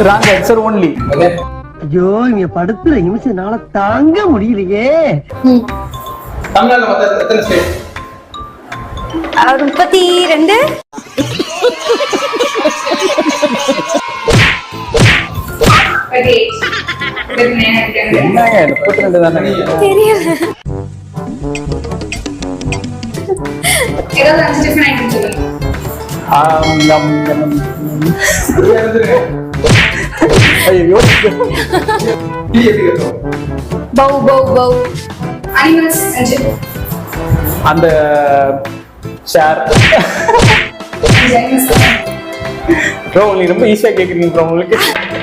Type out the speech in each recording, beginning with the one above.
Wrong answer only. ஐயோ இங்க படுத்துற நிமிஷம்னால தாங்க முடியலையே. தமிழ்நாட்டுல மொத்தம் எத்தனை ஸ்டேட்? 32. என்னங்க 32 தானே? தெரியல. ஏதாவது 5 டிஃபரண்ட் ஐட்டம் சொல்லுங்க. ஐயோ பௌ பௌ பௌ. அனிமல்ஸ் 5. அந்த ஷேர். ப்ரோ உங்களுக்கு ரொம்ப ஈஸியா கேக்குறீங்க ப்ரோ. உங்களுக்கு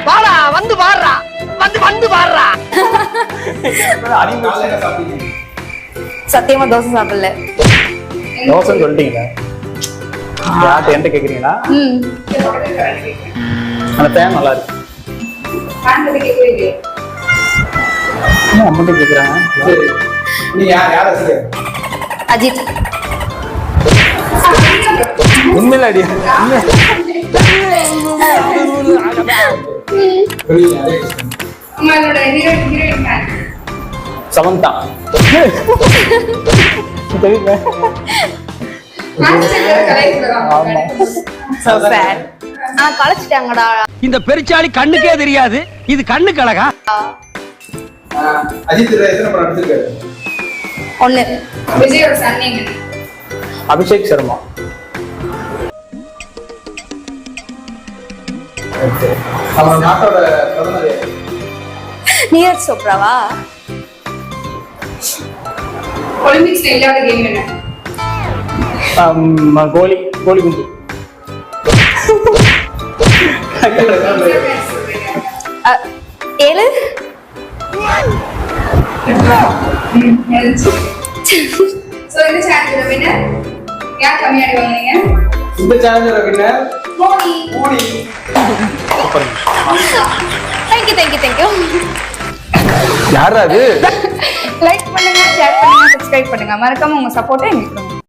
வாடா வந்து வாடுறா வந்து வாடுறா. சத்தியமா தோசை சாப்பிடல. தோசை சொல்லிட்டீங்களா? யார்கிட்ட என்கிட்ட கேக்குறீங்களா? அந்த பேன் நல்லா இருக்கு. அம்மன்ட்ட கேக்குறாங்க. நீ யார ரசிகர்? அஜித். உண்மையில அடி உங்களோட ஹீரோயின் ஃபேன். சமந்தா. தெரியுமா? ஆமா. So sad. கலைச்சிட்டாங்கடா. இந்த பெருச்சாளி கண்ணுக்கே தெரியாது, இது கண்ணுக்கு அழகா. அஜித் எத்தனை படம் நடிச்சிருக்காரு? 1. விஜயோட சன் நேம் என்ன? அபிஷேக் சர்மா. நம்ம நாட்டோட பிரதமர் யாரு? நீரஜ் சோப்ராவா? ஒலிம்பிக்ஸ்ல இல்லாத கேம் என்ன? கோலி குண்டு. ஏழு. சோ இந்த சேனலோட வின்னர் யார் கம்மியாடி வாங்குனீங்க? இந்த சேனலோட வின்னர் மோனி. தேங்க்யூ. யாரா அது? லைக் பண்ணுங்க, ஷேர் பண்ணுங்க, சப்ஸ்கிரைப் பண்ணுங்க. மறக்காம உங்க சப்போர்ட்டை எங்களுக்கு கொடுங்க.